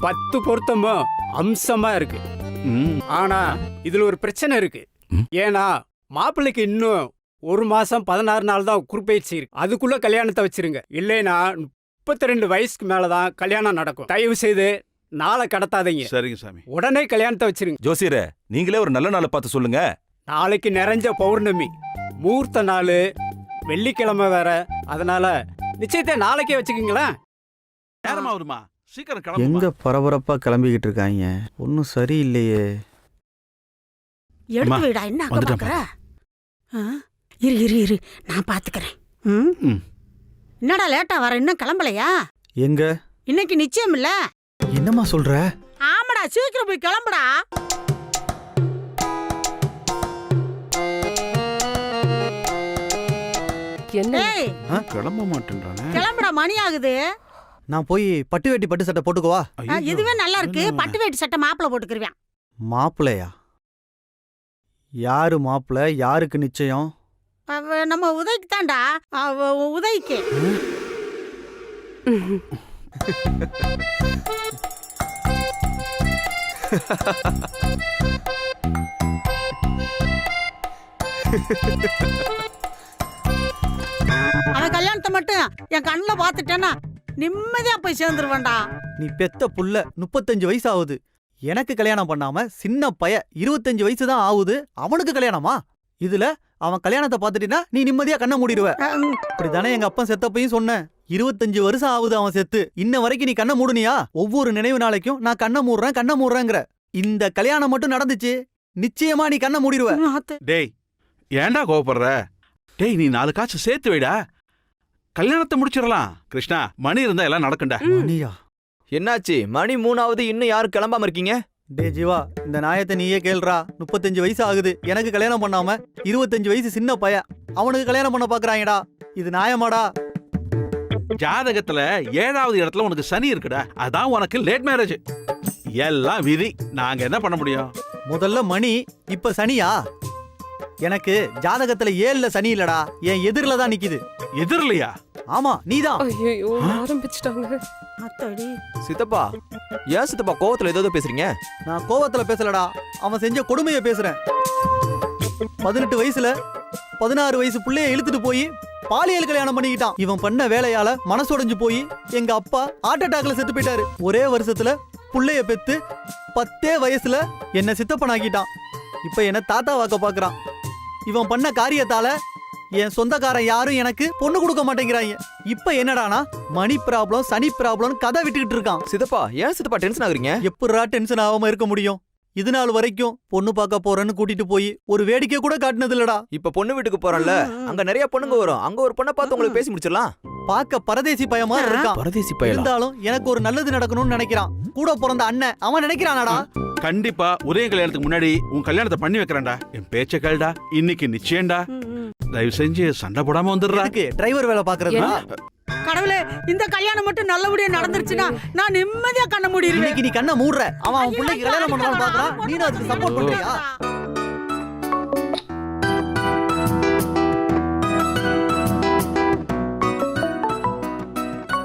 10 பொருத்தமும் அம்சமா இருக்கு. ஆனா இதுல ஒரு பிரச்சனை இருக்கு. ஏன்னா மாப்பிள்ளைக்கு இன்னும் 1 மாசம் 16 நாள் தான் குறுப்பயிற்சி இருக்கு. அதுக்குள்ள கல்யாணத்தை வச்சிருங்க. இல்லைன்னா 32 வயசுக்கு மேலதான் கல்யாணம் நடக்கும். தயவு செய்து நாளை கடத்தாதீங்க. சரிங்க சாமி. உடனே கல்யாணத்தை வச்சிருங்க. ஜோசியரே, நீங்களே ஒரு நல்ல நாளை பார்த்து சொல்லுங்க. நாளைக்கு நிறைஞ்ச பௌர்ணமி, முகூர்த்த நாள், வெள்ளிக்கிழமை வேற. அதனால நிச்சயத்தை நாளைக்கே வச்சுக்கீங்களேன். நேரமா வருமா? சீக்கிரம் கிளம்பு. எங்க பரபரப்பா கிளம்பிக்கிட்டு இருக்காங்க? ஒன்னும் சரியில்லையே. எடுத்து விடா. என்ன அங்க பாக்குற? இரு இரு இரு, நான் பாத்துக்கிறேன். என்னடா லேட்டா வர? இன்னும் கிளம்பலையா? எங்க இன்னைக்கு நிச்சயம் இல்ல. என்னம்மா சொல்ற? ஆமாடா, சீக்கிரம் போய் கிளம்புடா. ஏய், கிளம்ப மாட்டேன்றானே. கிளம்புடா, மணி ஆகுது. நான் போய் பட்டு வேட்டி பட்டு சட்டை போட்டுக்குவா? இதுவே நல்லா இருக்கு. பட்டு வேட்டி சட்டை மாப்பிள போட்டுக்கிருவேன். மாப்பிள்ளையா? யாரு மாப்பிள்ள? யாருக்கு நிச்சயம்? நம்ம உதய்க்கு தான்டா. உதய்க்கு. அவன் கல்யாணத்தை மட்டும் என் கண்ணுல பாத்துட்டேன்னா நிம்மதியா போய் சேர்ந்துருவேன்டா. நீ பெத்த புள்ள 35 வயசு ஆகுது. எனக்கு கல்யாணம் பண்ணாம சின்ன பைய 25 வயசு தான் ஆகுது. அவனுக்கு கல்யாணமா? இதுல அவன் கல்யாணத்தை பாத்துட்டீங்கன்னா நீ நிம்மதியா கண்ணை மூடிடுவ. இப்படித்தானே எங்க அப்பா செத்தப்பையும் சொன்னேன். 25 வருஷம் ஆகுது அவன் செத்து. இன்ன வரைக்கும் நீ கண்ணை மூடுனியா? ஒவ்வொரு நினைவு நாளைக்கும் நான் கண்ணை மூடுறேங்கிற. இந்த கல்யாணம் மட்டும் நடந்துச்சு, நிச்சயமா நீ கண்ணை மூடிடுவ. டேய், ஏன்டா கோவப்படுற? டேய், நீ 4 காசு சேர்த்து வைடா. கல்யாணத்தை முடிச்சிடலாம். கிருஷ்ணா, மணி இருந்தா எல்லாம் நடக்கும்டா. மணியா? என்னாச்சு? மணி 3ஆவது, இன்னும் யாரும் கிளம்பாம இருக்கீங்க? டே ஜீவா, இந்த நாயத்தை நீயே கேள்றா. 35 வயசு ஆகுது, எனக்கு கல்யாணம் பண்ணாம 25 வயசு சின்ன பைய அவனுக்கு கல்யாணம் பண்ண பாக்குறாங்கடா. இது நியாயமாடா? ஜாதகத்துல 7வது இடத்துல உனக்கு சனி இருக்குடா. அதான் உனக்கு லேட் மேரேஜ். எல்லாம் விதி. நாங்க என்ன பண்ண முடியும்? முதல்ல மணி, இப்ப சனியா? எனக்கு ஜாதகத்துல 7ல சனி இல்லடா, என் எதிரில தான் நிக்குது. எதிரிலையா? ஆமா, நீதான். ஐயோ, ஆரம்பிச்சிட்டாங்க. சித்தப்பா, ஏன் சித்தப்பா கோவத்துல ஏதோ பேசுறீங்க? நான் கோவத்துல பேசலடா, அவன் செஞ்ச கொடுமையை பேசுறேன். 18 வயசுல 16 வயசு புள்ளைய இழுத்துட்டு போய் பாலியல் கல்யாணம் பண்ணிக்கிட்டான். இவன் பண்ண வேலையால மனசுடைஞ்சு போய் எங்க அப்பா ஹார்ட் அட்டாக்ல செத்து போயிட்டாரு. ஒரே வருஷத்துல புள்ளைய பெத்து 10 வயசுல என்ன சித்தப்பனாக்கிட்டான். இப்ப என்ன தாத்தா வாக்க பாக்குறான். இவன் பண்ண காரியத்தால என் சொந்தக்காரன் யாரும் எனக்கு பொண்ணு கொடுக்க மாட்டேங்கிறாங்க. இப்ப என்னடானா மணி ப்ராப்ளம், சனி ப்ராப்ளம் கதை விட்டுக்கிட்டு இருக்கான். சித்தப்பா, ஏன் சித்தப்பா டென்ஷன் ஆகுறீங்க? எப்படா டென்ஷன் ஆகாம இருக்க முடியும்? இது நாள் வரைக்கும் பொண்ணு பார்க்க போறேன்னு கூட்டிட்டு போய் ஒரு வேடிக்கை கூட காட்டினது இல்லடா. இப்ப பொண்ணு வீட்டுக்கு போறோம்ல, அங்க நிறைய பொண்ணுங்க வரும். அங்க ஒரு பொண்ணை பார்த்து உங்களுக்கு பேசி முடிச்சிடலாம். பார்க்க பரதேசி பயமா இருக்கான். பரதேசி பையன் இருந்தாலும் எனக்கு ஒரு நல்லது நடக்கணும்னு நினைக்கிறான். கூட பிறந்த அண்ணன் அவன் நினைக்கிறானடா. கண்டிப்பா உதய கல்யாணத்துக்கு முன்னாடி உன் கல்யாணத்தை பண்ணி வைக்கிறேன்டா. என் பேச்ச கேளுடா. இன்னைக்கு நிச்சயம்டா. தயவு செஞ்சு சண்டை போடாம வந்துடுறா. டிரைவர் வேலை பாக்குறதா? கடவுளே, இந்த கல்யாணம் மட்டும் நல்லபடியா நடந்துருச்சுன்னா நான் நிம்மதியா கண்ண மூடிடுவேன். இன்னைக்கு நீ கண்ணை மூடுற. அவன் பிள்ளைக்கு கல்யாணம் பண்ணலாம்னு பாக்குறான். நீ அதுக்கு சப்போர்ட் பண்றியா?